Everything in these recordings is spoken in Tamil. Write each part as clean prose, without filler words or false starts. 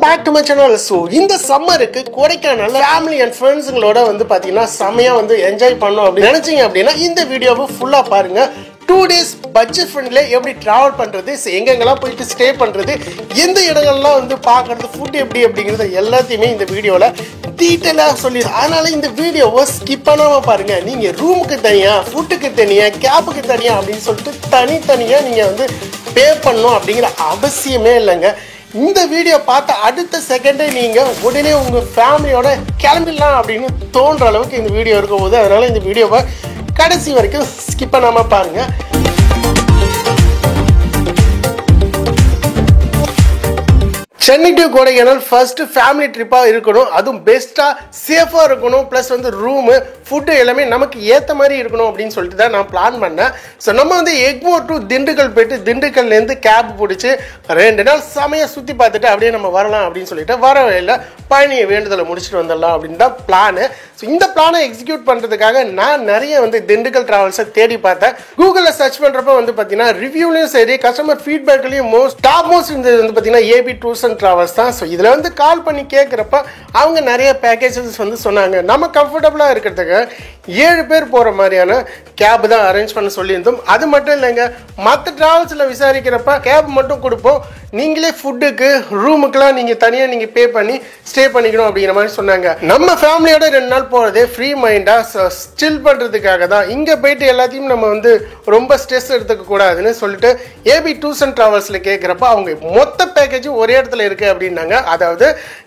back to my channel. So இந்த சம்மருக்கு கொடைக்கானல்ல ஃபேமிலி அண்ட் ஃப்ரெண்ட்ஸ்ங்களோட வந்து பாத்தீங்கன்னா செமையா வந்து என்ஜாய் பண்ணோம் அப்படி நினைச்சீங்க அப்படின்னா இந்த வீடியோவை ஃபுல்லா பாருங்க. 2 days பட்ஜெட் ஃப்ரெண்ட்ல எப்படி டிராவல் பண்றது, எங்கெங்கெல்லாம் போயிட்டு ஸ்டே பண்றது, எந்த இடங்கள்லாம் வந்து பார்க்கறது, ஃபுட் எப்படி அப்படிங்கிறது எல்லாத்தையுமே இந்த வீடியோல டீட்டெயிலாக சொல்லி, அதனால இந்த வீடியோவை ஸ்கிப் பண்ணாம பாருங்க. நீங்க ரூமுக்கு தனியா, ஃபுட்டுக்கு தனியா, கேபுக்கு தனியா அப்படின்னு சொல்லிட்டு தனித்தனியா நீங்க வந்து பே பண்ணணும் அப்படிங்கிற அவசியமே இல்லைங்க. இந்த வீடியோ பார்த்த அடுத்த செகண்டே நீங்க உடனே உங்க ஃபேமிலியோட கிளம்பிடலாம் அப்படின்னு தோன்ற அளவுக்கு இந்த வீடியோ இருக்கும் போது, அதனால இந்த வீடியோவை கடைசி வரைக்கும் ஸ்கிப் பண்ணாம பாருங்க. Chennai to Kodaikanal first family ட்ரிப்பாக இருக்கணும், அதுவும் பெஸ்ட்டாக சேஃபாக இருக்கணும், ப்ளஸ் வந்து ரூமு ஃபுட்டு எல்லாமே நமக்கு ஏற்ற மாதிரி இருக்கணும் அப்படின்னு சொல்லிட்டு தான் நான் பிளான் பண்ணேன். ஸோ நம்ம வந்து எக்மோர் டு திண்டுக்கல் போயிட்டு திண்டுக்கல்லேருந்து கேப் பிடிச்சி 2 நாள் செமையாக சுற்றி பார்த்துட்டு அப்படியே நம்ம வரலாம் அப்படின்னு சொல்லிட்டு வர வழியில் பழனியை வேண்டுதலை முடிச்சுட்டு வந்துடலாம் அப்படின்னு தான் பிளானு. ஸோ இந்த பிளானை எக்ஸிக்யூட் பண்ணுறதுக்காக நான் நிறைய வந்து திண்டுக்கல் ட்ராவல்ஸை தேடி பார்த்தேன். கூகுளில் சர்ச் பண்ணுறப்ப வந்து பார்த்தீங்கன்னா ரிவ்யூலையும் சரி, கஸ்டமர் ஃபீட்பேக்லையும் டாப் மோஸ்ட் இருந்தது வந்து பார்த்தீங்கன்னா ஏபி டூர்ஸ் அண்ட் ட்ராவல்ஸ் தான். ஸோ இதில் வந்து கால் பண்ணி கேட்குறப்ப அவங்க நிறைய பேக்கேஜஸ் வந்து சொன்னாங்க. நம்ம கம்ஃபர்டபுளாக இருக்கிறதுக்கு 7 பேர் போகிற மாதிரியான கேப் தான் அரேஞ்ச் பண்ண சொல்லியிருந்தோம். அது மட்டும் இல்லைங்க, மற்ற ட்ராவல்ஸில் விசாரிக்கிறப்ப கேப் மட்டும் கொடுப்போம், நீங்களே ஃபுட்டுக்கு ரூமுக்கெல்லாம் நீங்கள் தனியாக நீங்கள் பே பண்ணி ஸ்டே பண்ணிக்கணும் அப்படிங்கிற மாதிரி சொன்னாங்க. நம்ம ஃபேமிலியோட 2 நாள் போகிறதே ஃப்ரீ மைண்டாக ஸ்டில் பண்ணுறதுக்காக தான். இங்கே போயிட்டு எல்லாத்தையும் நம்ம வந்து ரொம்ப ஸ்ட்ரெஸ் எடுத்துக்க கூடாதுன்னு சொல்லிட்டு ஏபி டூர்ஸ் அண்ட் ட்ராவல்ஸில் கேட்குறப்ப அவங்க மொத்த பேக்கேஜும் ஒரே இடத்துல இருக்குது அப்படின்னாங்க. அதாவது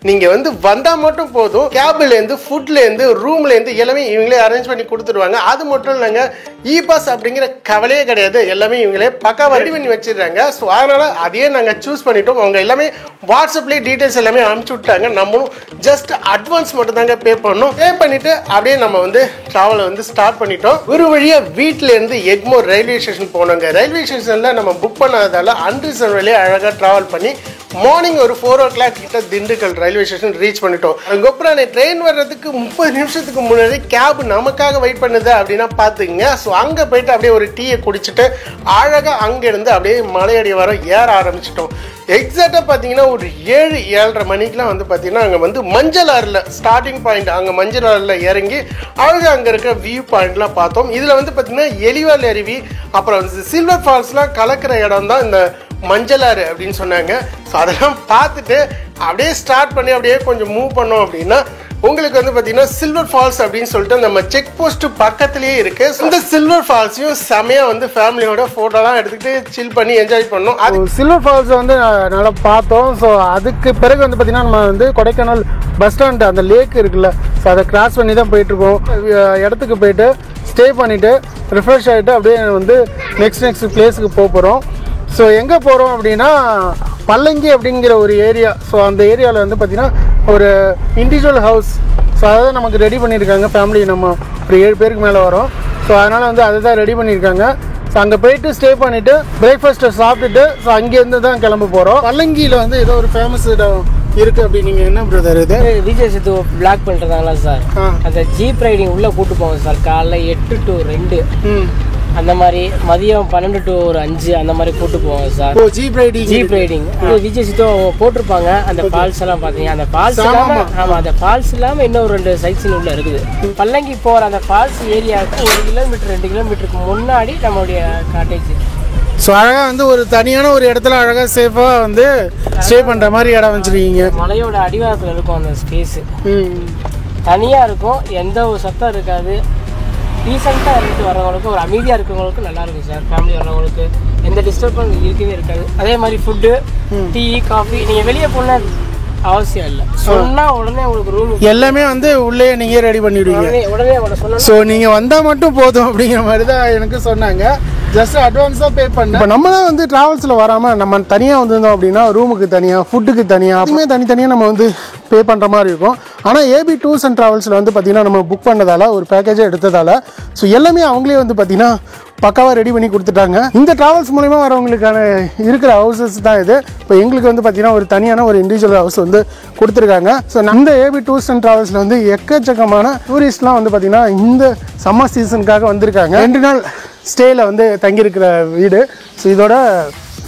நீங்கள் வந்து வந்தால் மட்டும் போதும், கேப்லேருந்து ஃபுட்லேருந்து ரூம்லேருந்து எல்லாமே இவங்களே அரேஞ்ச் பண்ணி கொடுத்துருவாங்க. அது மட்டும் இல்லைங்க, இ பாஸ் அப்படிங்கிற கவலையே கிடையாது, எல்லாமே இவங்களே பக்காவாக ரெடி பண்ணி வச்சிடுறாங்க. ஸோ அதனால் அதையே நாங்கள் சூஸ் பண்ணிட்டோம். அவங்க எல்லாமே வாட்ஸ்அப்லேயே டீட்டெயில்ஸ் எல்லாமே அனுப்பிச்சி விட்டாங்க. நம்மளும் ஜஸ்ட் அட்வான்ஸ் மட்டும் தாங்க பே பண்ணோம். பே பண்ணிவிட்டு அப்படியே நம்ம வந்து ட்ராவலை வந்து ஸ்டார்ட் பண்ணிட்டோம். ஒரு வழியாக வீட்டிலேருந்து எக்மோர் ரயில்வே ஸ்டேஷன் போனோங்க. ரயில்வே ஸ்டேஷனில் நம்ம புக் பண்ணாததால் அன்ரிசர்வ்லேயே அழகாக ட்ராவல் பண்ணி மார்னிங் ஒரு 4 o'clock கிட்ட திண்டுக்கல் ரயில்வே ஸ்டேஷன் ரீச் பண்ணிட்டோம். அதுக்கப்புறம் ட்ரெயின் வர்றதுக்கு 30 நிமிஷத்துக்கு முன்னாடி கேப் நமக்காக வெயிட் பண்ணுது அப்படின்னா பார்த்துங்க. ஸோ அங்கே போயிட்டு அப்படியே ஒரு டீயை குடிச்சிட்டு அழகாக அங்கேருந்து அப்படியே மலையடி வர ஏற ஆரம்பிச்சிட்டோம். எக்ஸாக்டாக பார்த்தீங்கன்னா ஒரு 7-7:30 மணிக்கெலாம் வந்து பார்த்தீங்கன்னா அங்கே வந்து மஞ்சள் ஆறில் ஸ்டார்டிங் பாயிண்ட், அங்கே மஞ்சள் ஆறில் இறங்கி அழகாக அங்கே இருக்க வியூ பாயிண்ட்லாம் பார்த்தோம். இதில் வந்து பார்த்தீங்கன்னா எலிவால் அருவி அப்புறம் சில்வர் ஃபால்ஸ்லாம் கலக்கிற இடம் தான் இந்த மஞ்சளாறு அப்படின்னு சொன்னாங்க. ஸோ அதெல்லாம் பார்த்துட்டு அப்படியே ஸ்டார்ட் பண்ணி அப்படியே கொஞ்சம் மூவ் பண்ணோம் அப்படின்னா உங்களுக்கு வந்து பார்த்தீங்கன்னா சில்வர் ஃபால்ஸ் அப்படின்னு சொல்லிட்டு நம்ம செக் போஸ்ட் பக்கத்துலேயே இருக்கு. இந்த சில்வர் ஃபால்ஸையும் செமையாக வந்து ஃபேமிலியோட ஃபோட்டோலாம் எடுத்துக்கிட்டு சில் பண்ணி என்ஜாய் பண்ணோம். அது சில்வர் ஃபால்ஸை வந்து நல்லா பார்த்தோம். ஸோ அதுக்கு பிறகு வந்து பார்த்தீங்கன்னா நம்ம வந்து கொடைக்கானல் பஸ் ஸ்டாண்ட் அந்த லேக் இருக்குல்ல, ஸோ அதை கிராஸ் பண்ணி தான் போயிட்டுருக்கோம். இடத்துக்கு போயிட்டு ஸ்டே பண்ணிவிட்டு ரிஃப்ரெஷ் ஆகிட்டு அப்படியே வந்து நெக்ஸ்ட் பிளேஸுக்கு போகிறோம். ஸோ எங்கே போகிறோம் அப்படின்னா பல்லங்கி அப்படிங்கிற ஒரு ஏரியா. ஸோ அந்த ஏரியாவில் வந்து பார்த்திங்கன்னா ஒரு இண்டிவிஜுவல் ஹவுஸ், ஸோ அதை தான் நமக்கு ரெடி பண்ணியிருக்காங்க. ஃபேமிலி நம்ம ஒரு 7 பேருக்கு மேலே வரோம். ஸோ அதனால் வந்து அதை தான் ரெடி பண்ணியிருக்காங்க. ஸோ அங்கே போயிட்டு ஸ்டே பண்ணிவிட்டு பிரேக்ஃபாஸ்ட்டை சாப்பிட்டுட்டு ஸோ அங்கேருந்து தான் கிளம்ப போகிறோம். பல்லங்கியில் வந்து ஏதோ ஒரு ஃபேமஸ் இடம் இருக்குது அப்படி. நீங்கள் என்ன பிரதர் இது விஜய் சேது பிளாக் பண்ணுறதாங்களா சார்? அந்த ஜீப் ரைடிங் உள்ளே கூட்டு போவோம் சார். காலைல 8 to 2 அந்த மாதிரி, மதியம் 12 to 5 அந்த மாதிரி கூட்டு போவாங்க சார். ஜீப் ரைடிங் விஜய் சித்து போட்டிருப்பாங்க. அந்த ஃபால்ஸ் எல்லாம் பார்த்தீங்க, அந்த ஃபால்ஸ் இல்லாமல், ஆமாம், அந்த ஃபால்ஸ் இல்லாமல் இன்னும் 2 சைட் சீன் உள்ள இருக்குது. பல்லங்கி போகிற அந்த ஃபால்ஸ் ஏரியாவுக்கு 1 கிலோமீட்டர் 2 கிலோமீட்டருக்கு முன்னாடி நம்மளுடைய காட்டேஜ். ஸோ அழகாக வந்து ஒரு தனியான ஒரு இடத்துல அழகாக சேஃபாக வந்து ஸ்டே பண்ணுற மாதிரி இடம் வச்சுருக்கீங்க. மலையோட அடிவாரத்தில் இருக்கும் அந்த ஸ்பேஸு, தனியாக இருக்கும், எந்த ஒரு சத்தம் இருக்காது. ரீசெண்டாக இருந்துட்டு வரவங்களுக்கு, ஒரு அமைதியாக இருக்கிறவங்களுக்கு நல்லாயிருக்கும் சார். ஃபேமிலி வரவங்களுக்கு எந்த டிஸ்டர்பன்ஸ் இருக்கவே இருக்காது. அதே மாதிரி ஃபுட்டு, டீ, காஃபி நீங்கள் வெளியே போனால் அவசியம் இல்லை, சொன்னால் உடனே உங்களுக்கு ரூம் எல்லாமே வந்து உள்ளே நீங்கள் ரெடி பண்ணிவிடுவீங்க. உடனே சொன்னால் ஸோ நீங்கள் வந்தால் மட்டும் போதும் அப்படிங்கிற மாதிரி தான் எனக்கு சொன்னாங்க. ஜஸ்ட் அட்வான்ஸாக பே பண்ண. இப்போ நம்ம தான் வந்து ட்ராவல்ஸில் வராமல் நம்ம தனியாக வந்திருந்தோம் அப்படின்னா ரூமுக்கு தனியாக, ஃபுட்டுக்கு தனியாக, அதுவுமே தனித்தனியாக நம்ம வந்து பே பண்ணுற மாதிரி இருக்கும். ஆனால் ஏபி டூர்ஸ் அண்ட் ட்ராவல்ஸில் வந்து பார்த்திங்கன்னா நம்ம புக் பண்ணதால், ஒரு பேக்கேஜை எடுத்ததால் ஸோ எல்லாமே அவங்களே வந்து பார்த்திங்கன்னா பக்காவாக ரெடி பண்ணி கொடுத்துட்டாங்க. இந்த ட்ராவல்ஸ் மூலிமா வரவங்களுக்கான இருக்கிற ஹவுசஸ் தான் இது. இப்போ எங்களுக்கு வந்து பார்த்திங்கன்னா ஒரு தனியான ஒரு இண்டிவிஜுவல் ஹவுஸ் வந்து கொடுத்துருக்காங்க. ஸோ இந்த ஏபி டூர்ஸ் அண்ட் ட்ராவல்ஸில் வந்து எக்கச்சக்கமான டூரிஸ்ட்லாம் வந்து பார்த்திங்கன்னா இந்த சம்மர் சீசனுக்காக வந்திருக்காங்க. 2 நாள் ஸ்டேயில் வந்து தங்கியிருக்கிற வீடு. ஸோ இதோட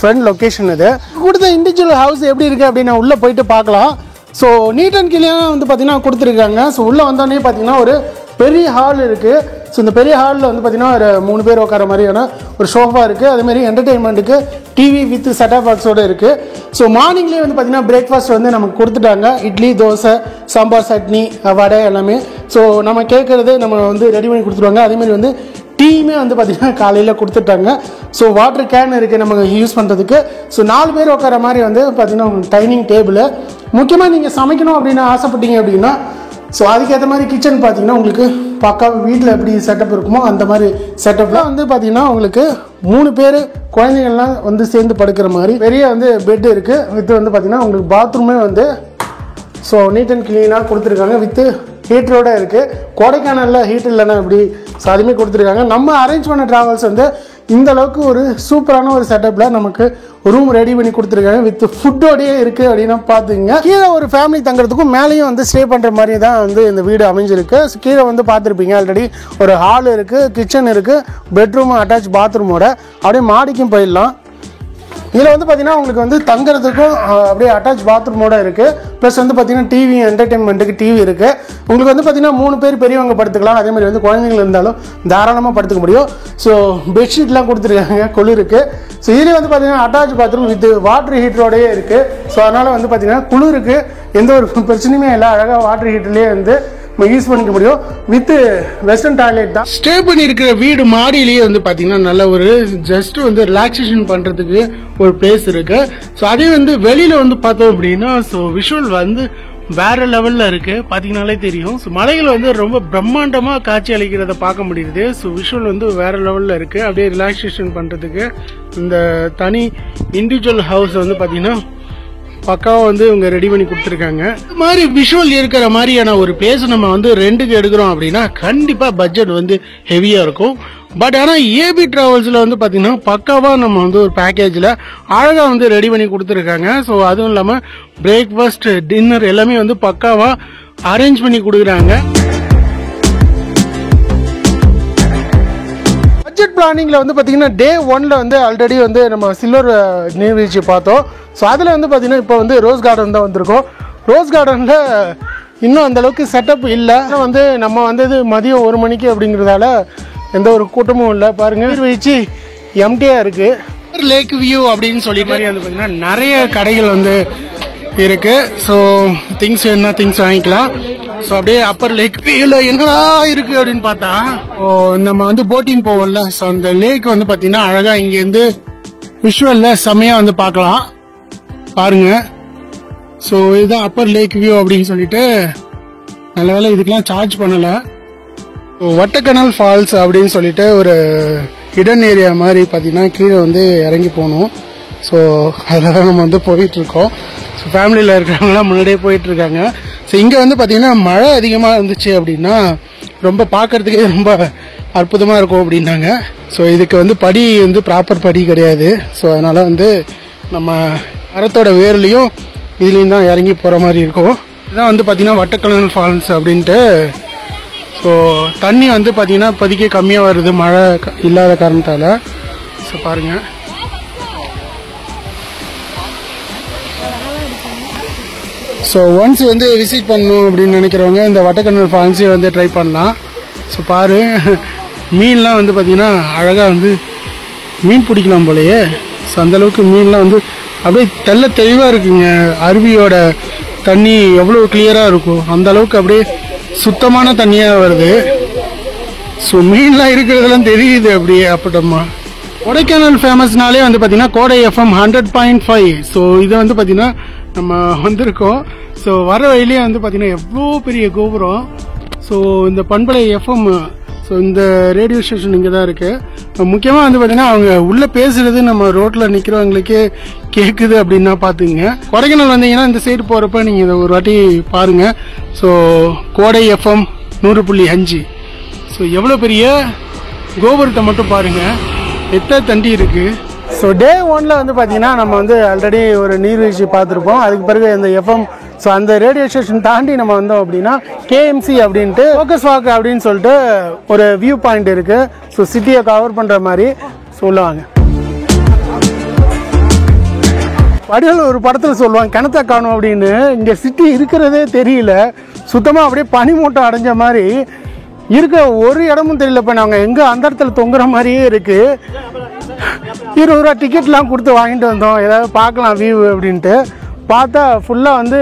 ஃப்ரண்ட் லொக்கேஷன் இது. கொடுத்த இண்டிவிஜுவல் ஹவுஸ் எப்படி இருக்குது அப்படின்னு உள்ளே போயிட்டு பார்க்கலாம். ஸோ நீட் அண்ட் கிளீனாக வந்து பார்த்திங்கன்னா கொடுத்துருக்காங்க. ஸோ உள்ளே வந்தோடனே பார்த்திங்கன்னா ஒரு பெரிய ஹால் இருக்குது. ஸோ இந்த பெரிய ஹாலில் வந்து பார்த்திங்கன்னா ஒரு 3 பேர் உட்கார மாதிரியான ஒரு ஷோஃபா இருக்குது. அதேமாதிரி என்டர்டெயின்மெண்ட்டுக்கு டிவி வித் செட்டப் பாக்ஸோடு இருக்குது. ஸோ மார்னிங்லேயே வந்து பார்த்திங்கன்னா பிரேக்ஃபாஸ்ட் வந்து நமக்கு கொடுத்துட்டாங்க. இட்லி, தோசை, சாம்பார், சட்னி, வடை எல்லாமே. ஸோ நம்ம கேட்குறது நம்ம வந்து ரெடி பண்ணி கொடுத்துருவாங்க. அதேமாதிரி வந்து டீயுமே வந்து பார்த்திங்கன்னா காலையில் கொடுத்துட்டாங்க. ஸோ வாட்டர் கேன் இருக்குது நம்ம யூஸ் பண்ணுறதுக்கு. ஸோ 4 பேர் உட்கார மாதிரி வந்து பார்த்திங்கன்னா உங்களுக்கு டைனிங் டேபிள். முக்கியமாக நீங்கள் சமைக்கணும் அப்படின்னு ஆசைப்பட்டீங்க அப்படின்னா ஸோ அதுக்கேற்ற மாதிரி கிச்சன் பார்த்தீங்கன்னா உங்களுக்கு பக்கா வீட்டில் எப்படி செட்டப் இருக்குமோ அந்த மாதிரி செட்டப்லாம் வந்து பார்த்தீங்கன்னா உங்களுக்கு 3 பேர் குழந்தைங்கள்லாம் வந்து சேர்ந்து படுக்கிற மாதிரி பெரிய வந்து பெட் இருக்குது. வித் வந்து பார்த்தீங்கன்னா உங்களுக்கு பாத்ரூமே வந்து ஸோ நீட் அண்ட் க்ளீனாக கொடுத்துருக்காங்க. வித்து ஹீட்டரோடு இருக்குது. கொடைக்கானலில் ஹீட் இல்லைன்னா எப்படி ஸோ அதுவுமே கொடுத்துருக்காங்க. நம்ம அரேஞ்ச் பண்ண ட்ராவல்ஸ் வந்து இந்த அளவுக்கு ஒரு சூப்பரான ஒரு செட்டப்பில் நமக்கு ரூம் ரெடி பண்ணி கொடுத்துருக்காங்க. வித் ஃபுட்டோடையே இருக்குது அப்படின்னா பார்த்துங்க. கீழே ஒரு ஃபேமிலி தங்குறதுக்கும் மேலேயும் வந்து ஸ்டே பண்ணுற மாதிரி தான் வந்து இந்த வீடு அமைஞ்சிருக்கு. கீழே வந்து பார்த்துருப்பீங்க ஆல்ரெடி ஒரு ஹால் இருக்குது, கிச்சன் இருக்குது, பெட்ரூம் அட்டாச் பாத்ரூமோட. அப்படியே மாடிக்கும் போயிடலாம். இதில் வந்து பார்த்திங்கன்னா உங்களுக்கு வந்து தங்குறதுக்கும் அப்படியே அட்டாச் பாத்ரூமோட இருக்குது. ப்ளஸ் வந்து பார்த்திங்கன்னா டிவி, என்டர்டெயின்மெண்ட்டுக்கு டிவி இருக்குது. உங்களுக்கு வந்து பார்த்திங்கன்னா 3 பேர் பெரியவங்க படுத்துக்கலாம். அதேமாதிரி வந்து குழந்தைங்கள் இருந்தாலும் தாராளமாக படுத்துக்க முடியும். ஸோ பெட்ஷீட்லாம் கொடுத்துருக்காங்க குளிருக்கு. ஸோ இதுலேயே வந்து பார்த்திங்கன்னா அட்டாச் பாத்ரூம் வித் வாட்டர் ஹீட்டரோடையே இருக்குது. ஸோ அதனால் வந்து பார்த்திங்கன்னா குளிருக்கு எந்த ஒரு பிரச்சனையுமே இல்லை. அழகாக வாட்டர் ஹீட்டர்லேயே வந்து யூஸ் பண்ணிக்க முடியும். வித் வெஸ்டர்ன் டாய்லெட் தான். ஸ்டே பண்ணியிருக்கிற வீடு மாடியிலேயே வந்து பார்த்தீங்கன்னா நல்ல ஒரு ஜஸ்ட் வந்து ரிலாக்ஸேஷன் பண்ணுறதுக்கு ஒரு பிளேஸ் இருக்கு. ஸோ அதே வந்து வெளியில வந்து பார்த்தோம் அப்படின்னா ஸோ விஷுவல் வந்து வேற லெவல்ல இருக்கு. பார்த்தீங்கன்னாலே தெரியும். ஸோ மலைகள் வந்து ரொம்ப பிரம்மாண்டமாக காட்சி அளிக்கிறத பார்க்க முடியுது. ஸோ விஷுவல் வந்து வேற லெவல்ல இருக்கு. அப்படியே ரிலாக்ஸேஷன் பண்ணுறதுக்கு இந்த தனி இண்டிவிஜுவல் ஹவுஸ் வந்து பார்த்தீங்கன்னா பக்காவாக வந்து இவங்க ரெடி பண்ணி கொடுத்துருக்காங்க. இந்த மாதிரி விஷுவல் இருக்கிற மாதிரியான ஒரு பிளேஸ் நம்ம வந்து ரெண்டுக்கு எடுக்கிறோம் அப்படின்னா கண்டிப்பாக பட்ஜெட் வந்து ஹெவியாக இருக்கும். பட் ஆனால் ஏபி டிராவல்ஸில் வந்து பார்த்தீங்கன்னா பக்காவாக நம்ம வந்து ஒரு பேக்கேஜில் அழகாக வந்து ரெடி பண்ணி கொடுத்துருக்காங்க. ஸோ அதுவும் இல்லாமல் பிரேக்ஃபாஸ்ட், டின்னர் எல்லாமே வந்து பக்காவாக அரேஞ்ச் பண்ணி கொடுக்குறாங்க. பட்ஜெட் பிளானிங்கில் வந்து பார்த்தீங்கன்னா டே 1ல் வந்து ஆல்ரெடி வந்து நம்ம சில்வர் நீர்வீழ்ச்சி பார்த்தோம். ஸோ அதில் வந்து பார்த்தீங்கன்னா இப்போ வந்து ரோஸ் கார்டன் தான் வந்திருக்கோம். ரோஸ் கார்டனில் இன்னும் அந்தளவுக்கு செட்டப் இல்லை. வந்து நம்ம வந்தது மதியம் 1 மணிக்கு அப்படிங்கிறதால எந்த ஒரு கூட்டமும் இல்லை. பாருங்கள் நீர்வீழ்ச்சி எம்டியாக இருக்குது. லேக் வியூ அப்படின்னு சொல்லி மாதிரி வந்து பார்த்தீங்கன்னா நிறைய கடைகள் வந்து இருக்குது. ஸோ திங்ஸ் வேணுன்னா திங்ஸ் வாங்கிக்கலாம். ஸோ அப்படியே அப்பர் லேக் வியூவில் என்னடா இருக்குது அப்படின்னு பார்த்தா நம்ம வந்து போட்டிங் போவோம்ல. ஸோ அந்த லேக் வந்து பார்த்தீங்கன்னா அழகாக இங்கேருந்து விஷுவலில் செம்மையாக வந்து பார்க்கலாம். பாருங்க. ஸோ இதுதான் அப்பர் லேக் வியூ அப்படின்னு சொல்லிட்டு நல்ல வேலை இதுக்கெல்லாம் சார்ஜ் பண்ணலை. வட்டக்கனல் ஃபால்ஸ் அப்படின்னு சொல்லிட்டு ஒரு ஹிடன் ஏரியா மாதிரி பார்த்தீங்கன்னா கீழே வந்து இறங்கி போகணும். ஸோ அதில் தான் நம்ம வந்து போயிட்டுருக்கோம். ஸோ ஃபேமிலியில் இருக்கிறவங்களாம் முன்னாடியே போயிட்டுருக்காங்க. ஸோ இங்கே வந்து பார்த்தீங்கன்னா மழை அதிகமாக இருந்துச்சு அப்படின்னா ரொம்ப பார்க்கறதுக்கே ரொம்ப அற்புதமாக இருக்கும் அப்படின்னாங்க. ஸோ இதுக்கு வந்து படி வந்து ப்ராப்பர் படி கிடையாது. ஸோ அதனால் வந்து நம்ம மரத்தோட வேர்லையும் இதுலேயும் தான் இறங்கி போகிற மாதிரி இருக்கும். இதுதான் வந்து பார்த்தீங்கன்னா வட்டக்கனல் ஃபால்ஸ் அப்படின்ட்டு. ஸோ தண்ணி வந்து பார்த்தீங்கன்னா இப்போதைக்கு கம்மியாக வருது மழை இல்லாத காரணத்தால். ஸோ பாருங்கள். ஸோ ஒன்ஸ் வந்து விசிட் பண்ணணும் அப்படின்னு நினைக்கிறவங்க இந்த வட்டக்கனல் ஃபால்ஸே வந்து ட்ரை பண்ணலாம். ஸோ பாரு மீன்லாம் வந்து பார்த்தீங்கன்னா அழகாக வந்து மீன் பிடிக்கலாம் போலையே. ஸோ அந்தளவுக்கு மீன்லாம் வந்து அப்படியே தெள்ள தெளிவாக இருக்குங்க. அருவியோட தண்ணி எவ்வளோ கிளியராக இருக்கும் அந்த அளவுக்கு அப்படியே சுத்தமான தண்ணியாக வருது. ஸோ மீன்லாம் இருக்கிறதெல்லாம் தெரியுது அப்படியே அப்பட்டமா. கொடைக்கானல் ஃபேமஸ்னாலே வந்து பார்த்தீங்கன்னா கோடை எஃப்எம் 100.5. ஸோ இதை வந்து பார்த்தீங்கன்னா நம்ம வந்திருக்கோம். ஸோ வர வழியிலே வந்து பார்த்தீங்கன்னா எவ்வளோ பெரிய கோபுரம். ஸோ இந்த பண்பலை எஃப்எம் ஸோ இந்த ரேடியோ ஸ்டேஷன் இங்கே தான் இருக்குது. முக்கியமாக வந்து பார்த்தீங்கன்னா அவங்க உள்ளே பேசுகிறது நம்ம ரோட்டில் நிற்கிறவங்களுக்கே கேட்குது அப்படின்னா பார்த்துங்க. கொடைக்கானல் வந்தீங்கன்னா இந்த சைடு போகிறப்ப நீங்கள் இதை ஒரு வாட்டி பாருங்கள். ஸோ கோடை எஃப்எம் 100.5. ஸோ எவ்வளோ பெரிய கோபுரத்தை மட்டும் பாருங்கள், எத்தனை தண்டி இருக்குது. ஸோ டே 1ல் வந்து பார்த்தீங்கன்னா நம்ம வந்து ஆல்ரெடி ஒரு நீர்வீழ்ச்சி பார்த்துருப்போம். அதுக்கு பிறகு இந்த எஃப்எம் ஸோ அந்த ரேடியோ ஸ்டேஷன் தாண்டி நம்ம வந்தோம் அப்படின்னா கேஎம்சி அப்படின்ட்டு ஃபோக்கஸ் வாக் அப்படின்னு சொல்லிட்டு ஒரு வியூ பாயிண்ட் இருக்குது. ஸோ சிட்டியை கவர் பண்ணுற மாதிரி சொல்லுவாங்க. வடிவேலு ஒரு படத்தில் சொல்லுவாங்க கிணத்த காணும் அப்படின்னு. இங்கே சிட்டி இருக்கிறதே தெரியல, சுத்தமாக அப்படியே பனிமூட்டம் அடைஞ்ச மாதிரி இருக்க, ஒரு இடமும் தெரியல. இப்போ நாங்கள் எங்கே அந்த இடத்துல தொங்குற மாதிரியே இருக்குது. 20 ரூபா டிக்கெட்லாம் கொடுத்து வாங்கிட்டு வந்தோம், ஏதாவது பார்க்கலாம் வியூ அப்படின்ட்டு. பார்த்தா ஃபுல்லாக வந்து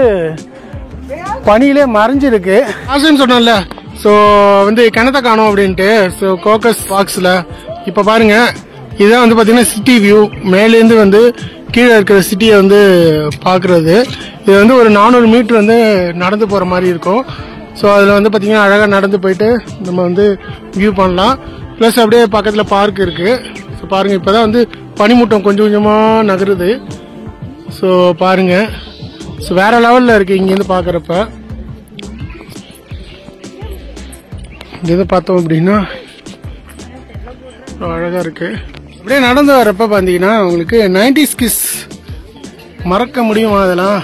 பனியிலே மறைஞ்சிருக்கு. ஆசைன்னு சொன்னோம்ல, ஸோ வந்து கிணத்த காணும் அப்படின்ட்டு. ஸோ கோக்கஸ் பாக்ஸில் இப்போ பாருங்கள், இதுதான் வந்து பார்த்தீங்கன்னா சிட்டி வியூ. மேலேருந்து வந்து கீழே இருக்கிற சிட்டியை வந்து பார்க்குறது. இது வந்து ஒரு 400 மீட்டர் வந்து நடந்து போகிற மாதிரி இருக்கும். ஸோ அதில் வந்து பார்த்திங்கன்னா அழகாக நடந்து போயிட்டு நம்ம வந்து வியூ பண்ணலாம். ப்ளஸ் அப்படியே பக்கத்தில் பார்க் இருக்குது. ஸோ பாருங்கள், இப்போ தான் வந்து பனிமூட்டம் கொஞ்சம் கொஞ்சமாக நகருது. ஸோ பாருங்கள், ஸோ வேறு லெவலில் இருக்குது இங்கேருந்து பார்க்குறப்ப. இங்கேருந்து பார்த்தோம் அப்படின்னா அழகாக இருக்குது. அப்படியே நடந்து வரப்போ பார்த்தீங்கன்னா உங்களுக்கு 90s கிஸ் மறக்க முடியுமா அதெல்லாம்.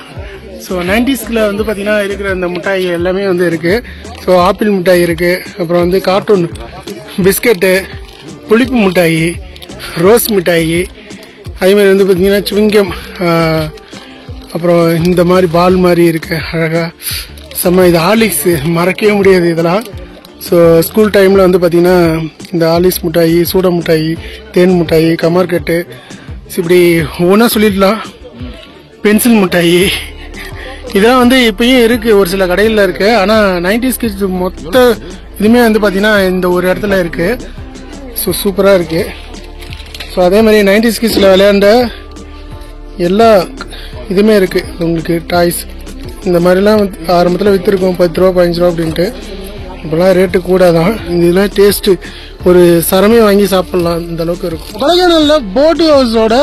ஸோ 90ஸ்ல வந்து பார்த்தீங்கன்னா இருக்கிற இந்த மிட்டாய் எல்லாமே வந்து இருக்குது. ஸோ ஆப்பிள் மிட்டாய் இருக்குது, அப்புறம் வந்து கார்ட்டூன் பிஸ்கெட்டு, புளிப்பு மிட்டாய், ரோஸ் மிட்டாய், அதேமாதிரி வந்து பார்த்தீங்கன்னா சுவிங்கம், அப்புறம் இந்த மாதிரி பால் மாதிரி இருக்குது அழகாக செம்ம. இது ஹார்லிக்ஸ் மறக்கவே முடியாது இதெல்லாம். ஸோ ஸ்கூல் டைமில் வந்து பார்த்திங்கன்னா இந்த ஹார்லிக்ஸ் மிட்டாய், சூட மிட்டாய், தேன் மிட்டாய், கமர்கட்டு, இப்படி ஒவ்வொன்றா சொல்லிடலாம். பென்சில் மிட்டாய் இதெல்லாம் வந்து இப்பயும் இருக்குது, ஒரு சில கடைகளில் இருக்குது. ஆனால் 90s கிட்ஸ் மொத்த இதுவுமே வந்து பார்த்திங்கன்னா இந்த ஒரு இடத்துல இருக்குது. ஸோ சூப்பராக இருக்குது. ஸோ அதே மாதிரி 90s கிட்ஸில் விளையாண்ட எல்லா இதுவுமே இருக்குது உங்களுக்கு. டாய்ஸ் இந்த மாதிரிலாம் வந்து ஆரம்பத்தில் விற்றுருக்கோம் 10 ரூபா 15 ரூபா அப்படின்ட்டு. இப்போலாம் ரேட்டு கூட தான். இதெல்லாம் டேஸ்ட்டு ஒரு சரமே வாங்கி சாப்பிட்லாம், இந்த அளவுக்கு இருக்கும். கொடைக்கானலில் போட் ஹவுஸோட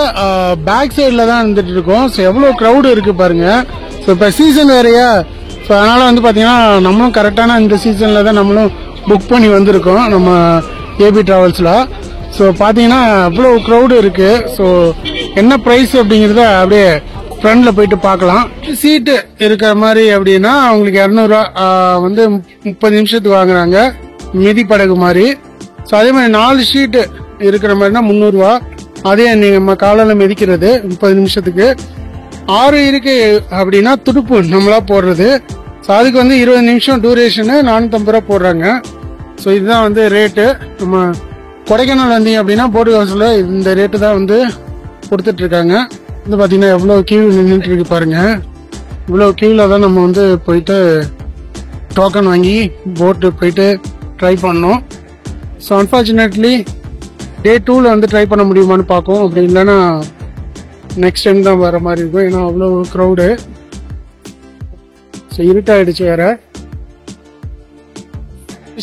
பேக் சைடில் தான் வந்துட்டு இருக்கோம். ஸோ எவ்வளோ க்ரௌடு இருக்குது பாருங்கள். ஸோ இப்போ சீசன் வேறையா, ஸோ அதனால் வந்து பார்த்திங்கன்னா நம்மளும் கரெக்டான இந்த சீசனில் தான் நம்மளும் புக் பண்ணி வந்திருக்கோம் நம்ம ஏபி ட்ராவல்ஸில். ஸோ பார்த்தீங்கன்னா அவ்வளோ க்ரௌடு இருக்குது. ஸோ என்ன ப்ரைஸ் அப்படிங்கிறத அப்படியே ஃப்ரண்டில் போயிட்டு பார்க்கலாம். சீட்டு இருக்கிற மாதிரி அப்படின்னா அவங்களுக்கு 200 ரூபா வந்து 30 நிமிஷத்துக்கு வாங்குறாங்க, மிதி படகு மாதிரி. ஸோ அதே மாதிரி 4 ஷீட்டு இருக்கிற மாதிரினா 300 ரூபா. அதே நம்ம காலையில் மிதிக்கிறது 30 நிமிஷத்துக்கு. 6 இருக்கு அப்படின்னா துடுப்பு நம்மளா போடுறது. ஸோ அதுக்கு வந்து 20 நிமிஷம் டூரேஷனு 450 ரூபா போடுறாங்க. ஸோ இதுதான் வந்து ரேட்டு. நம்ம கொடைக்கானல் வந்தீங்க அப்படின்னா போட் ஹவுஸில் இந்த ரேட்டு தான் வந்து கொடுத்துட்ருக்காங்க. வந்து பார்த்தீங்கன்னா எவ்வளோ கியூ நின்றுட்டு இருக்கு பாருங்க. இவ்வளோ கியூவில் தான் நம்ம வந்து போயிட்டு டோக்கன் வாங்கி போட்டு போயிட்டு ட்ரை பண்ணோம். ஸோ அன்ஃபார்ச்சுனேட்லி டே 2ல் வந்து ட்ரை பண்ண முடியுமான்னு பார்ப்போம். அப்படி இல்லைன்னா நெக்ஸ்ட் டைம் தான் வர மாதிரி இருக்கும், ஏன்னா அவ்வளோ க்ரௌடு. ஸோ இருட்டாயிடுச்சு வேற.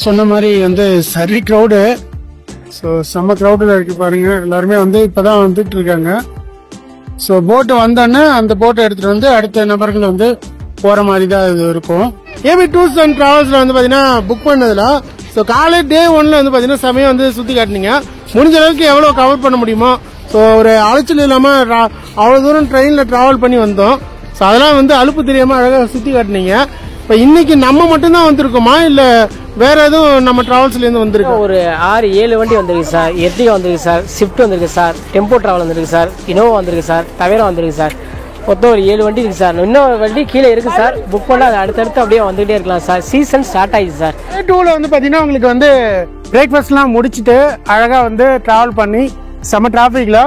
சொன்ன மாதிரி வந்து சரி க்ரௌடு. ஸோ செம்ம க்ரௌடில் இருக்கு பாருங்க. எல்லாருமே வந்து இப்போதான் வந்துட்டு இருக்காங்க. ஸோ போட்டு வந்தோன்னே அந்த போட்டை எடுத்துகிட்டு வந்து அடுத்த நபர்கள் வந்து போகிற மாதிரி தான் இது இருக்கும். ஏபி டூர்ஸ் அண்ட் ட்ராவல்ஸில் வந்து பார்த்தீங்கன்னா புக் பண்ணதில் ஸோ காலை டே 1ல் வந்து பார்த்தீங்கன்னா சமயம் வந்து சுற்றி காட்டினீங்க. முடிஞ்ச அளவுக்கு எவ்வளோ கவர் பண்ண முடியுமோ. ஸோ ஒரு அலைச்சல் இல்லாமல் அவ்வளோ தூரம் ட்ரெயினில் ட்ராவல் பண்ணி வந்தோம். ஸோ அதெல்லாம் வந்து அலுப்பு தெரியாமல் அழகாக சுற்றி காட்டினீங்க. இப்போ இன்னைக்கு நம்ம மட்டும்தான் வந்திருக்கோமா, இல்லை வேற எதுவும் நம்ம டிராவல்ஸ்லேருந்து வந்திருக்கோம்? ஒரு 6-7 வண்டி வந்திருக்கு சார். எர்டிகா வந்திருக்கு சார், ஸ்விஃப்ட் வந்திருக்கு சார், டெம்போ டிராவல் வந்திருக்கு சார், இனோவா வந்திருக்கு சார், தவேரா வந்திருக்கு சார். மொத்தம் ஒரு 7 வண்டி இருக்கு சார். இன்னொரு வண்டி கீழே இருக்கு சார். புக் பண்ணால் அது அடுத்தடுத்து அப்படியே வந்துகிட்டே இருக்கலாம் சார். சீசன் ஸ்டார்ட் ஆயிடுச்சு சார். டே 2ல் வந்து பார்த்தீங்கன்னா உங்களுக்கு வந்து பிரேக்ஃபாஸ்ட்லாம் முடிச்சுட்டு அழகாக வந்து ட்ராவல் பண்ணி செம்ம டிராஃபிக்ல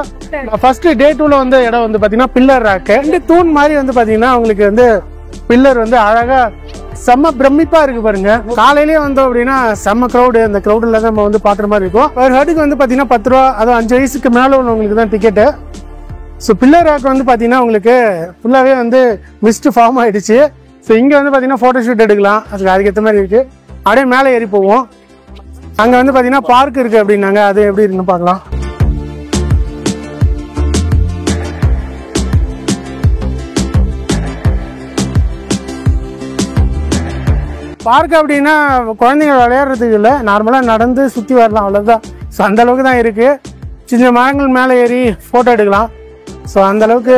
ஃபர்ஸ்ட் டே 2ல வந்து இடம் வந்து பார்த்தீங்கன்னா பில்லர் ராக்கு. 2 தூண் மாதிரி வந்து பார்த்தீங்கன்னா உங்களுக்கு வந்து பில்லர் வந்து அழகா செம்ம பிரமிப்பா இருக்கு பாருங்க. காலையிலேயே வந்தோம் அப்படின்னா செம்ம க்ரௌடு. அந்த க்ரௌடுல தான் நம்ம வந்து பாக்குற மாதிரி இருக்கும். ஒரு ஹெட்டுக்கு வந்து பாத்தீங்கன்னா 10 ரூபா, அதுவும் 5 வயசுக்கு மேல உள்ளவங்களுக்கு தான் டிக்கெட்டு. ஸோ பில்லர் ராக் வந்து பாத்தீங்கன்னா உங்களுக்கு ஃபுல்லாவே வந்து மிஸ்ட் ஃபார்ம் ஆயிடுச்சு. ஸோ இங்க வந்து பாத்தீங்கன்னா போட்டோ ஷூட் எடுக்கலாம், அதுக்கேற்ற மாதிரி இருக்கு. அப்படியே மேலே ஏறி போவோம். அங்க வந்து பாத்தீங்கன்னா பார்க் இருக்கு அப்படின்னாங்க, அது எப்படி இருக்குன்னு பார்க்கலாம். பார்க் அப்படின்னா குழந்தைங்க விளையாடுறதுக்கு இல்லை, நார்மலாக நடந்து சுற்றி வரலாம், அவ்வளோதான். ஸோ அந்த அளவுக்கு தான் இருக்கு. சின்ன மரங்கள் மேலே ஏறி ஃபோட்டோ எடுக்கலாம். ஸோ அந்த அளவுக்கு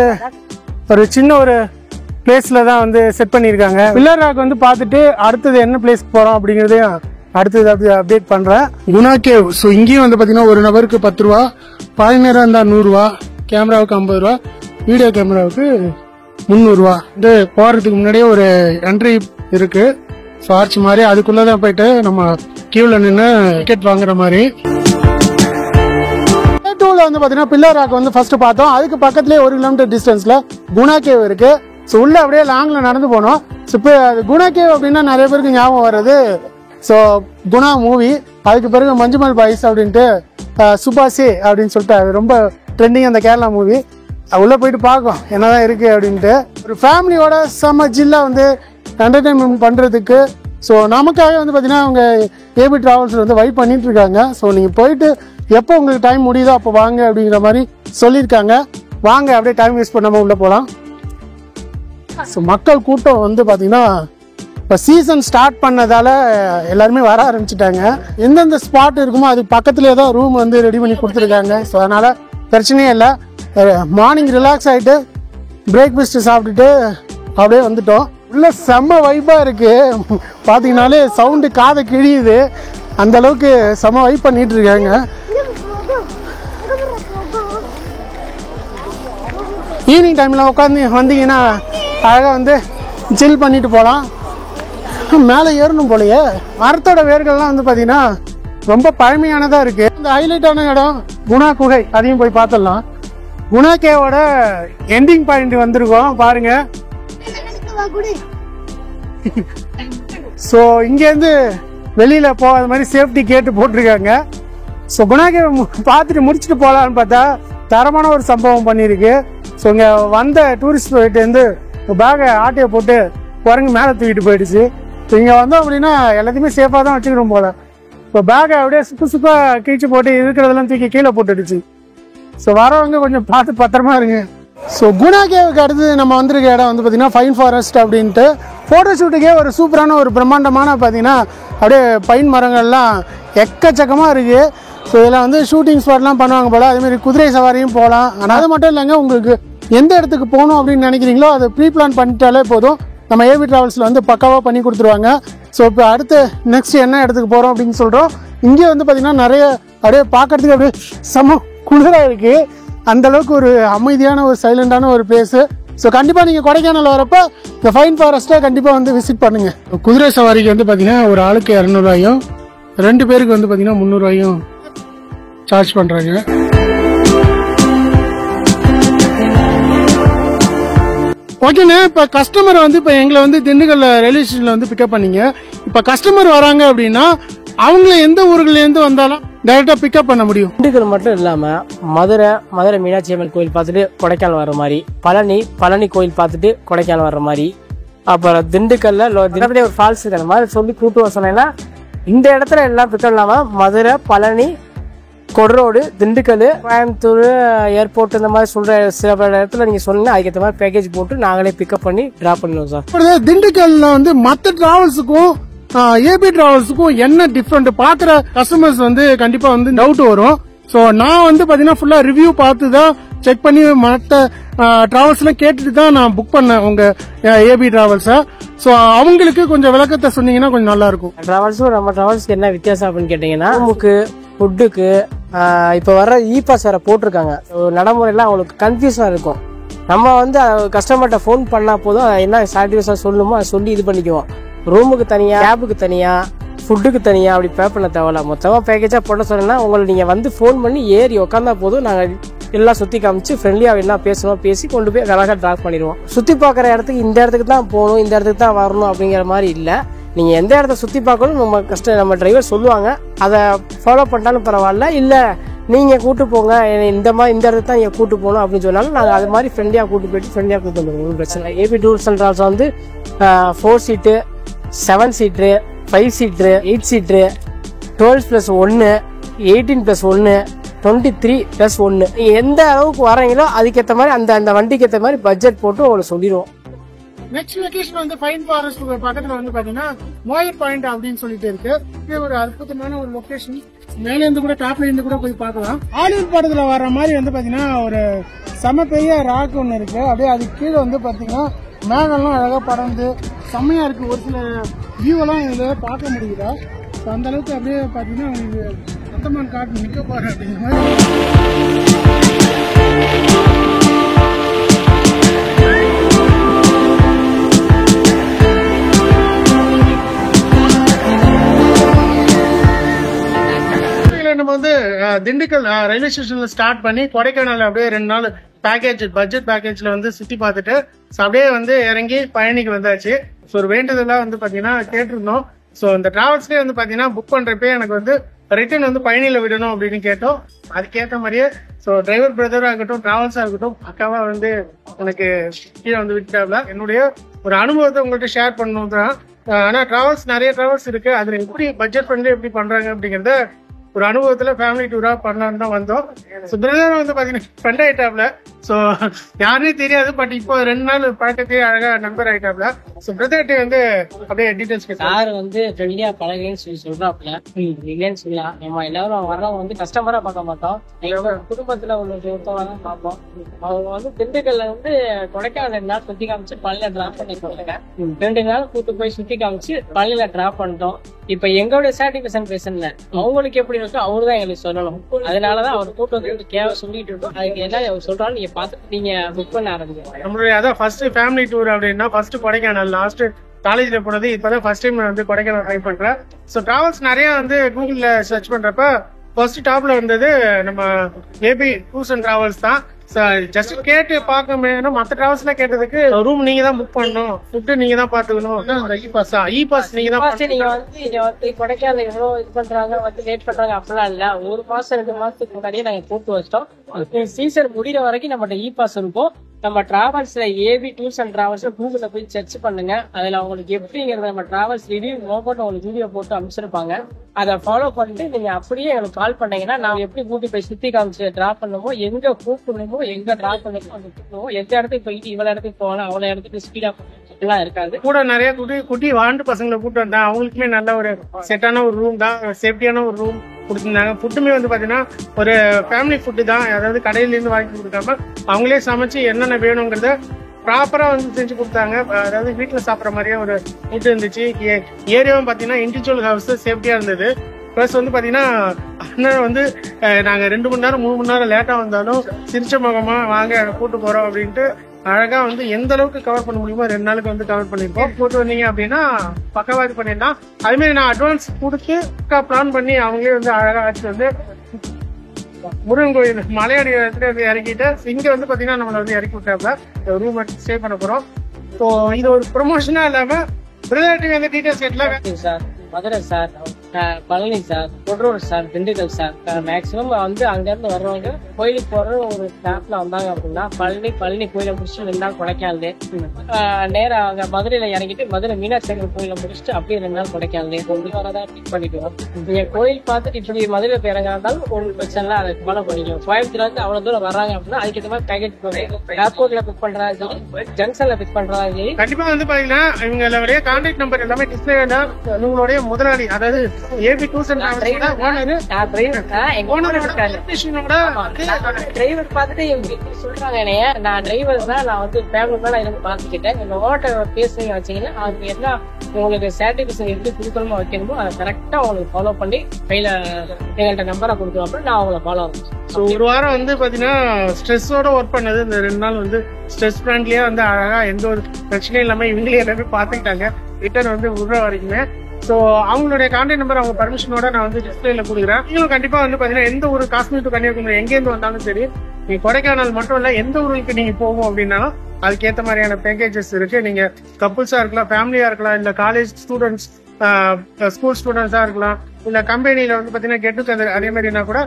ஒரு சின்ன ஒரு பிளேஸ்ல தான் வந்து செட் பண்ணியிருக்காங்க. பில்லர் ராக் வந்து பார்த்துட்டு அடுத்தது என்ன பிளேஸ்க்கு போகிறோம் அப்படிங்கிறதையும் அடுத்தது அப்டேட் பண்ணுறேன். குணா கேவ். ஸோ இங்கேயும் வந்து பார்த்தீங்கன்னா ஒரு நபருக்கு 10 ரூபா, பாதி நேரம் இருந்தால் 100 ரூபா, கேமராவுக்கு 50 ரூபா, வீடியோ கேமராவுக்கு 300 ரூபா. இது போறதுக்கு முன்னாடியே ஒரு என்ட்ரி இருக்கு. ஸோ ஆர்ச் மாதிரி அதுக்குள்ளதான் போயிட்டு நம்ம கியூல நின்று டிக்கெட் வாங்குற மாதிரி. வந்து பாத்தீங்கன்னா பில்லர் ராக் வந்து ஃபர்ஸ்ட் பார்த்தோம். அதுக்கு பக்கத்துலேயே 1 கிலோமீட்டர் டிஸ்டன்ஸ்ல குணா கேவ் இருக்கு. ஸோ உள்ள அப்படியே லாங்ல நடந்து போனோம். ஸோ இப்போ குணா கேவ் அப்படின்னா நிறைய பேருக்கு ஞாபகம் வர்றது ஸோ குணா மூவி. அதுக்கு பிறகு மஞ்சுமல் பாய்ஸ் அப்படின்ட்டு சுபாஷே அப்படின்னு சொல்லிட்டு அது ரொம்ப ட்ரெண்டிங் அந்த கேரளா மூவி. உள்ள போயிட்டு பார்க்கும் என்னதான் இருக்கு அப்படின்ட்டு. ஒரு ஃபேமிலியோட செம்ம ஜில்லா வந்து என்டர்டைன்மெண்ட் பண்றதுக்கு ஸோ நமக்காக வந்து பார்த்தீங்கன்னா அவங்க ஏபி டிராவல்ஸ் வந்து வைப் பண்ணிட்டு இருக்காங்க. ஸோ நீங்க போயிட்டு எப்போ உங்களுக்கு டைம் முடியுதோ அப்போ வாங்க அப்படிங்கிற மாதிரி சொல்லியிருக்காங்க. வாங்க அப்படியே டைம் வேஸ்ட் பண்ணாம உள்ள போகலாம். ஸோ மக்கள் கூட்டம் வந்து பார்த்தீங்கன்னா இப்போ சீசன் ஸ்டார்ட் பண்ணதால எல்லாருமே வர ஆரம்பிச்சிட்டாங்க. எந்தெந்த ஸ்பாட் இருக்குமோ அதுக்கு பக்கத்துலேயே தான் ரூம் வந்து ரெடி பண்ணி கொடுத்துருக்காங்க. ஸோ அதனால பிரச்சனையே இல்லை. மார்னிங் ரிலாக்ஸ் ஆகிட்டு பிரேக்ஃபாஸ்ட் சாப்பிட்டுட்டு அப்படியே வந்துட்டோம். உள்ள செம்ம வைப்பாக இருக்கு. பார்த்தீங்கன்னாலே சவுண்டு காதை கிழியுது. அந்த அளவுக்கு செம்ம வைப் பண்ணிட்டு இருக்காங்க. ஈவினிங் டைமில் உட்காந்து வந்தீங்கன்னா அழகாக வந்து சில் பண்ணிட்டு போகலாம். மேலே ஏறணும் போலயே. மரத்தோட வேர்கள்லாம் வந்து பார்த்தீங்கன்னா ரொம்ப பழமையானதாக இருக்குது. இந்த ஹைலைட்டான இடம் குணா குகை, அதையும் போய் பார்த்துடலாம். குணா கேவோட எண்டிங் பாயிண்ட் வந்திருக்கோம் பாருங்க. ஸோ இங்கேருந்து வெளியில் போகாத மாதிரி சேஃப்டி கேட்டு போட்டிருக்காங்க. ஸோ குணா கேவ் பார்த்துட்டு முடிச்சுட்டு போகலான்னு பார்த்தா தரமான ஒரு சம்பவம் பண்ணியிருக்கு. ஸோ இங்கே வந்த டூரிஸ்ட் போயிட்டு பேகை ஆட்டையை போட்டு குரங்கு மேலே தூக்கிட்டு போயிடுச்சு. ஸோ இங்கே வந்தோம் அப்படின்னா எல்லாத்தையுமே சேஃபாக தான் வச்சுக்கணும் போல. இப்போ பேகை அப்படியே சுப்பாக கிழிச்சு போட்டு இருக்கிறதெல்லாம் தூக்கி கீழே போட்டுடுச்சு. ஸோ வரவங்க கொஞ்சம் பார்த்து பத்திரமா இருங்க. ஸோ குணா கேவுக்கு அடுத்து நம்ம வந்திருக்க இடம் வந்து பார்த்தீங்கன்னா ஃபைன் ஃபாரஸ்ட் அப்படின்ட்டு ஃபோட்டோ ஷூட்டுக்கே ஒரு சூப்பரான ஒரு பிரம்மாண்டமான பார்த்தீங்கன்னா அப்படியே பைன் மரங்கள்லாம் எக்கச்சக்கமாக இருக்குது. ஸோ இதில் வந்து ஷூட்டிங் ஸ்பாட்லாம் பண்ணுவாங்க போல். அதேமாதிரி குதிரை சவாரியும் போகலாம். ஆனால் அது மட்டும் இல்லைங்க, உங்களுக்கு எந்த இடத்துக்கு போகணும் அப்படின்னு நினைக்கிறீங்களோ அதை ப்ரீ பிளான் பண்ணிட்டாலே போதும். நம்ம ஏபி டிராவல்ஸில் வந்து பக்காவாக பண்ணி கொடுத்துருவாங்க. ஸோ இப்போ அடுத்து நெக்ஸ்ட் என்ன இடத்துக்கு போகிறோம் அப்படின்னு சொல்கிறோம். இங்கே வந்து பார்த்திங்கன்னா நிறைய அப்படியே பார்க்கறதுக்கு அப்படியே செம்ம குளிராக இருக்குது. அந்தளவுக்கு ஒரு அமைதியான ஒரு சைலண்டான ஒரு பிளேஸு. ஸோ கண்டிப்பாக நீங்கள் கொடைக்கானல் வரப்போ இந்த ஃபைன் ஃபாரஸ்ட்டை கண்டிப்பாக வந்து விசிட் பண்ணுங்கள். குதிரை சவாரிக்கு வந்து பார்த்தீங்கன்னா ஒரு ஆளுக்கு 200 ரூபாயும் 2 பேருக்கு வந்து பார்த்தீங்கன்னா 300 ரூபாயும் சார்ஜ் பண்ணுறாங்க. ஓகேண்ணே, இப்போ கஸ்டமர் வந்து இப்போ எங்களை வந்து திண்டுக்கல்ல ரயில்வே ஸ்டேஷனில் வந்து பிக்கப் பண்ணீங்க. இப்போ கஸ்டமர் வராங்க அப்படின்னா அவங்கள எந்த ஊர்கள்லேருந்து வந்தாலும் டைரெக்டாக பிக்கப் பண்ண முடியும். திண்டுக்கல் மட்டும் இல்லாமல் மதுரை மீனாட்சி அம்மன் கோயில் பார்த்துட்டு கொடைக்கானல் வர்ற மாதிரி, பழனி கோயில் பார்த்துட்டு கொடைக்கானல் வர்ற மாதிரி, அப்புறம் திண்டுக்கல்ல ஒரு ஃபால்ஸ் இருக்கு. அந்த மாதிரி சொல்லி கூட்டு வர சொன்னேன்னா இந்த இடத்துல எல்லாம் பிக்கப் இல்லாமல் மதுரை, பழனி, கொடரோடு, திண்டுக்கல், கோயம்புத்தூர் ஏர்போர்ட் இந்த மாதிரி சொல்ற சில இடத்துல நீங்க சொன்னீங்கன்னா அதுக்கேற்ற மாதிரி பேக்கேஜ் போட்டு நாங்களே பிக்கப் பண்ணி டிராப் பண்ணுவோம் சார். திண்டுக்கல்ல வந்து மற்ற டிராவல்ஸுக்கும் ஏபி டிராவல்ஸுக்கும் என்ன டிஃபரெண்ட் பாக்குற கஸ்டமர்ஸ் வந்து கண்டிப்பா வந்து டவுட் வரும். ஸோ நான் வந்து பாத்தீங்கன்னா ஃபுல்லா ரிவ்யூ பார்த்து தான் செக் பண்ணி மற்ற டிராவல்ஸ் எல்லாம் கேட்டுட்டு தான் நான் புக் பண்ணேன் உங்க ஏபி டிராவல்ஸை. ஸோ அவங்களுக்கு கொஞ்சம் விளக்கத்தை சொன்னீங்கன்னா கொஞ்சம் நல்லா இருக்கும். டிராவல்ஸும் நம்ம டிராவல்ஸ்க்கு என்ன வித்தியாசம் அப்படின்னு கேட்டீங்கன்னா ரூமுக்கு, ஃபுட்டுக்கு இப்போ வர இ பாஸ் வேற போட்டிருக்காங்க. நடைமுறையெல்லாம் அவங்களுக்கு கன்ஃபியூஸாக இருக்கும். நம்ம வந்து கஸ்டமர்கிட்ட ஃபோன் பண்ணால் போதும் என்ன சாட்டிஸ்ஃபைஸாக சொல்லணுமோ அதை சொல்லி இது பண்ணிக்குவோம். ரூமுக்கு தனியாக, கேபுக்கு தனியாக, ஃபுட்டுக்கு தனியாக அப்படி பே பண்ண தேவையில்ல. மொத்தமாக பேக்கேஜாக போட சொன்னேன்னா உங்களை நீங்கள் வந்து ஃபோன் பண்ணி ஏறி உட்காந்தா போதும். நாங்கள் எல்லாம் சுற்றி காமிச்சு ஃப்ரெண்ட்லியாக என்ன பேசணும் பேசி கொண்டு போய் அழகாக ட்ராப் பண்ணிடுவோம். சுற்றி பார்க்குற இடத்துக்கு இந்த இடத்துக்கு தான் போகணும், இந்த இடத்துக்கு தான் வரணும் அப்படிங்கிற மாதிரி இல்லை. நீங்கள் எந்த இடத்த சுற்றி பார்க்கணும் நம்ம டிரைவர் சொல்லுவாங்க. அதை ஃபாலோ பண்ணிட்டாலும் பரவாயில்ல. இல்லை நீங்கள் கூட்டு போங்க, இந்த இடத்துக்கு தான் நீங்கள் கூட்டு போகணும் அப்படின்னு சொன்னாலும் நாங்கள் அது மாதிரி ஃப்ரெண்ட்லியாக கூட்டு போயிட்டு ஃப்ரெண்ட்லியாக கூட்டு வந்துடுவோம். ஒன்றும் பிரச்சனை இல்லை. ஏபி டூர்ஸ் அண்ட் டிராவல்ஸ் வந்து 4 சீட்டு, 7 சீட்ரு, 5 சீட்ரு, 8 சீட்ரு, 12+1, 18+1, 23+1 எந்த அளவுக்கு வரீங்களோ அதுக்கேற்ற மாதிரி அந்த வண்டிக்கு ஏற்ற மாதிரி பட்ஜெட் போட்டு உங்களுக்கு சொல்லிடுவோம். நெக்ஸ்ட் லொகேஷன் வந்து ஃபைன் ஃபாரஸ்ட் பக்கத்துல வந்து பாத்தீங்கன்னா மோயர் பாயிண்ட் அப்படின்னு சொல்லிட்டு இருக்கு. இது ஒரு அற்புதமான ஒரு லொகேஷன். மேல இருந்து கூட டாப்ல இருந்து கூட போய் பார்க்கலாம். ஹாலிவுட் படத்துல வர்ற மாதிரி வந்து பாத்தீங்கன்னா ஒரு செம பெரிய ராக் ஒன்று இருக்கு. அப்படியே அது கீழே வந்து பாத்தீங்கன்னா மேகெல்லாம் அழகா பறந்து செம்மையா இருக்கு. ஒரு சில வியூ எல்லாம் இதுல பார்க்க முடியுதா. அந்த அளவுக்கு அப்படியே பாத்தீங்கன்னா அந்தமான் காட்டு நிக்க போற அப்படிங்கிற மாதிரி வந்து திண்டுக்கல் ரயில்வே ஸ்டேஷன்ல ஸ்டார்ட் பண்ணி கொடைக்கானல் அப்படியே 2 நாள் பேக்கேஜ் பட்ஜெட் பேக்கேஜ்ல வந்து சுத்தி பார்த்துட்டு அப்படியே வந்து இறங்கி பழனிக்கு வந்தாச்சு. ஸோ ஒரு வேண்டுதெல்லாம் வந்து பாத்தீங்கன்னா கேட்டிருந்தோம். ஸோ இந்த டிராவல்ஸ்லேயே வந்து பாத்தீங்கன்னா புக் பண்றப்பே எனக்கு வந்து ரிட்டர்ன் வந்து பயணியில விடணும் அப்படின்னு கேட்டோம். அதுக்கேற்ற மாதிரியே ஸோ டிரைவர் பிரதரா இருக்கட்டும், டிராவல்ஸா இருக்கட்டும், அக்காவா வந்து எனக்கு கீழே வந்து விட்டாப்ல. என்னுடைய ஒரு அனுபவத்தை உங்கள்கிட்ட ஷேர் பண்ணணும் தான். ஆனா டிராவல்ஸ் நிறைய டிராவல்ஸ் இருக்கு, அதுல எப்படி பட்ஜெட் பண்ணி எப்படி பண்றாங்க அப்படிங்கறத ஒரு அனுபவத்துல ஃபேமிலி டூரா பண்ணலான்னு தான் வந்தோம். ஸோ பிரதர் வந்து பாத்தீங்கன்னா ஃப்ரெண்ட் ஆயிட்டாப்ல. ஸோ யாருமே தெரியாது, பட் இப்போ 2 நாள் பழக்கத்தையே அழகா நண்பர் ஆயிட்டாப்ல. ஸோ பிரதர்கிட்ட வந்து அப்படியே டீடைல்ஸ் சார் வந்து ஃப்ரெண்ட்லியா பழகுன்னு சொல்லி சொல்றாப்ல. இல்லைன்னு சொல்லலாம். நம்ம எல்லாரும் வர்றவங்க வந்து கஸ்டமரா பார்க்க மாட்டோம், எங்க குடும்பத்துல ஒருத்தவங்க தான் பார்ப்போம். அவங்க வந்து திண்டுக்கல்ல வந்து கொடைக்கானல் 2 நாள் சுத்தி காமிச்சு பள்ளியில டிராப் பண்ணி கொடுங்க. 2 நாள் கூட்டு போய் சுத்தி காமிச்சு பள்ளியில டிராப் பண்ணிட்டோம். இப்ப எங்களோட சாட்டிஸ்பேக்ஷன் பேசல, அவங்களுக்கு எப்படி இருக்கோ அவருதான் எங்களுக்கு சொல்லணும். அதனாலதான் அவர் கூட்டு வந்து கேவ சொல்லிட்டு இருக்கோம். அதுக்கு என்ன அவர் சொல்றாலும் நீங்க பார்த்துட்டு நீங்க புக் பண்ண ஆரம்பிங்க. நம்மளுடைய அதான் ஃபர்ஸ்ட் ஃபேமிலி டூர் அப்படின்னா ஃபர்ஸ்ட் கொடைக்கானல். லாஸ்ட் காலேஜ்ல போனது, இப்பதான் ஃபர்ஸ்ட் டைம் வந்து கொடைக்கானல் ட்ரை பண்றேன். ஸோ டிராவல்ஸ் நிறைய வந்து கூகுள்ல சர்ச் பண்றப்ப ஃபர்ஸ்ட் டாப்ல வந்தது நம்ம ஏபி டூர்ஸ் அண்ட் டிராவல்ஸ் தான். ஜஸ்ட் கேட்டு பார்க்க முடியும். மற்ற டிராவல்ஸ்ல கேட்டதுக்கு ரூம் நீங்க தான் புக் பண்ணணும், ஃபுட்டு நீங்க தான் பாத்துக்கணும், இ பாஸ் நீங்க தான். நீங்க வந்து கொடைக்கானல் எவ்வளவு இது பண்றாங்க வந்து லேட் பண்றாங்க அப்படிலாம் இல்ல. 1 மாசம் 2 மாசத்துக்கு முன்னாடியே நாங்க போட்டு வச்சிட்டோம். சீசன் முடிகிற வரைக்கும் நம்மகிட்ட இ பாஸ் இருக்கும். நம்ம டிராவல்ஸ்ல ஏபி டூர்ஸ் அண்ட் டிராவல்ஸ்ல கூகுள்ல போய் சர்ச் பண்ணுங்க. அதுல உங்களுக்கு எப்படிங்கிறத நம்ம டிராவல்ஸ் ரிவ்யூ போட்டு உங்களுக்கு வீடியோ போட்டு அமைச்சிருப்பாங்க. அதை ஃபாலோ பண்ணிட்டு நீங்க அப்படியே எங்களுக்கு கால் பண்ணீங்கன்னா நான் எப்படி கூட்டி போய் சுத்தி காமிச்சு டிராப் பண்ணுமோ, எங்க கூப்பிடணுமோ, எங்க டிராப் பண்ணணுமோ, எந்த இடத்துக்கு போயிட்டு இவ்வளவு இடத்துக்கு போகலாம் அவ்வளவு இடத்துக்கு ஸ்பீடா எல்லாம் இருக்காது. கூட நிறைய குட்டி வாண்டு பசங்களை கூட்டு வந்தேன். அவங்களுக்குமே நல்ல ஒரு செட்டான ஒரு ரூம் தான், சேஃப்டியான ஒரு ரூம் கொடுத்துருந்தாங்க. ஃபுட்டுமே வந்து பாத்தீங்கன்னா ஒரு ஃபேமிலி ஃபுட்டு தான், அதாவது கடையில இருந்து வாங்கி கொடுக்காம அவங்களே சமைச்சு என்னென்ன வேணுங்கிறத ப்ராப்பரா வந்து செஞ்சு கொடுத்தாங்க. அதாவது வீட்டுல சாப்பிட்ற மாதிரியே ஒரு ஃபுட் இருந்துச்சு. ஏரியாவும் பாத்தீங்கன்னா இண்டிவிஜுவல் ஹவுஸ் சேஃப்டியா இருந்தது. பிளஸ் வந்து பாத்தீங்கன்னா அண்ணன் வந்து நாங்க 2 மணி நேரம் 3 மணி நேரம் லேட்டா வந்தாலும் சிரிச்ச முகமா வாங்க கூட்டு போறோம் அப்படின்ட்டு அழகா வந்து எந்த அளவுக்கு கவர் பண்ண முடியுமோ 2 நாளுக்கு வந்து கவர் பண்ணிருக்கோம். போட்டு வந்தீங்க அப்படின்னா பக்கவாதி பண்ணிடலாம். அதே மாதிரி நான் அட்வான்ஸ் கொடுத்து பிளான் பண்ணி அவங்களே வந்து அழகா ஆச்சு வந்து முருகன் கோயில் மலையாடி இடத்துல வந்து இறக்கிட்டு இங்க வந்து பாத்தீங்கன்னா நம்மள வந்து இறக்கி விட்டாப்ல. ரூம் ஸ்டே பண்ண போறோம். ஸோ இது ஒரு ப்ரொமோஷனா இல்லாம பிரதர்ட்டி வந்து டீடைல்ஸ் கேட்கல. Sir Madurai sir, Palani sir, Kodur sir, Dindigul sir, maximum வந்து அங்க இருந்து வர்றவங்க கோயிலுக்கு போற ஒரு ஸ்டாப்ல வந்தாங்க அப்படின்னா பழனி கோயிலை முடிச்சுட்டு 2 நாள் கொடைக்கானல், நேரா அங்க மதுரையில இறங்கிட்டு மதுரை மீனாட்சி அம்மன் கோயிலை முடிச்சுட்டு அப்படியே 2 நாள் கொடைக்கானல் உங்களுக்கு வரதான் பிக் பண்ணிக்குவோம். நீங்க கோயில் பார்த்துட்டு இப்படி மதுரையில போய் இறங்காலும் உங்களுக்கு பிரச்சனை அதை ஃபாலோ பண்ணிக்குவோம். கோயம்புத்தூர்ல இருந்து அவ்வளவு தூரம் வர்றாங்க அப்படின்னா அதுக்கேற்ற மாதிரி பேக்கேஜ் போகும். ஏர்போர்ட்ல பிக் பண்றதா சரி, ஜங்ஷன்ல பிக் பண்றதா சரி, கண்டிப்பா வந்து பாத்தீங்கன்னா இவங்களுடைய கான்டாக்ட் நம்பர் எல்லாமே டிஸ்பிளே தான். உங்களுடைய முதலாளி அதாவது ஏபி டூர்ஸ் அண்ட் டிரைவர் பார்த்துட்டு சொல்றாங்க என்னைய, நான் டிரைவர் தான், நான் வந்து ஃபேமிலி மேல இருந்து பாத்துக்கிட்டேன். இந்த ஓட்ட பேசுறீங்க வச்சீங்கன்னா அதுக்கு என்ன உங்களுக்கு சாட்டிஸ்பேக்ஷன் எப்படி கொடுக்கணுமோ வைக்கணுமோ அதை கரெக்டா உங்களுக்கு ஃபாலோ பண்ணி கையில எங்கள்கிட்ட நம்பரை கொடுக்குறோம். அப்புறம் நான் அவங்களை ஃபாலோ ஆகும். ஸோ ஒரு வாரம் வந்து பாத்தீங்கன்னா ஸ்ட்ரெஸ்ஸோட ஒர்க் பண்ணது. இந்த 2 நாள் வந்து ஸ்ட்ரெஸ் ஃப்ரெண்ட்லியா வந்து அழகா எந்த ஒரு பிரச்சனையும் இல்லாம இவங்களே எல்லாமே பாத்துக்கிட்டாங்க ரிட்டர்ன் வந்து விடுற வரைக்குமே. ஸோ அவங்களுடைய கான்டாக்ட் நம்பர் அவங்க பர்மிஷனோட நான் வந்து டிஸ்பிளேல கொடுக்குறேன். நீங்களும் கண்டிப்பா வந்து பாத்தீங்கன்னா எந்த ஒரு காஷ்மீர் டு கன்னியாகுமரி எங்கேருந்து வந்தாலும் சரி, நீங்க கொடைக்கானல் மட்டும் இல்ல எந்த ஊருக்கு நீங்க போகும் அப்படின்னாலும் அதுக்கேற்ற மாதிரியான பேக்கேஜஸ் இருக்கு. நீங்க கப்புள்ஸா இருக்கலாம், ஃபேமிலியா இருக்கலாம், இல்ல காலேஜ் ஸ்டூடெண்ட்ஸ், ஸ்கூல் ஸ்டூடெண்ட்ஸா இருக்கலாம், இல்ல கம்பெனில வந்து பாத்தீங்கன்னா கெட்டு அதே மாதிரினா கூட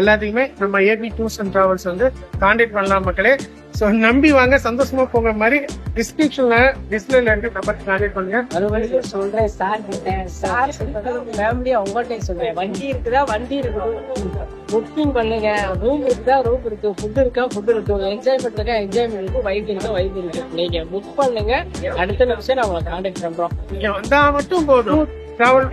எல்லாத்துக்குமே நம்ம ஏபி டூர்ஸ் அண்ட் டிராவல்ஸ் வந்து கான்டாக்ட் பண்ணலாம் மக்களே. ஸோ நம்பி வாங்க, சந்தோஷமா போகிற மாதிரி டிஸ்கிரிப்ஷன்ல டிஸ்பிளேல இருக்கு நம்பர் கான்டாக்ட் பண்ணுங்க. மறுபடியும் சொல்றேன் சார் ஃபேமிலியா உங்கள்கிட்ட சொல்றேன், வண்டி இருக்குதா வண்டி இருக்குது, புக்கிங் பண்ணுங்க. ரூம் இருக்குதா ரூம் இருக்கு, ஃபுட் இருக்கா ஃபுட் இருக்கு, என்ஜாய்மெண்ட் இருக்கா என்ஜாய்மெண்ட் இருக்கு, வைப் இருக்கா வைப் இருக்கு. நீங்க புக் பண்ணுங்க, அடுத்த நிமிஷம் நான் உங்களை கான்டாக்ட் பண்றோம். நீங்க வந்தா மட்டும் போதும். டிராவல்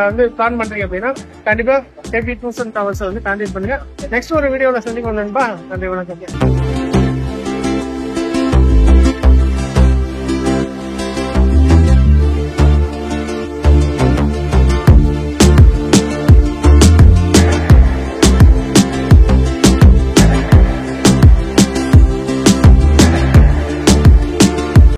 வந்து பிளான் பண்றீங்க அப்படின்னா கண்டிப்பா ஏபி டூர்ஸ் அண்ட் டிராவல்ஸ் வந்து கான்டாக்ட் பண்ணுங்க. நெக்ஸ்ட் ஒரு வீடியோல சந்திக்கணும் நண்பா. நன்றி, வணக்கம்.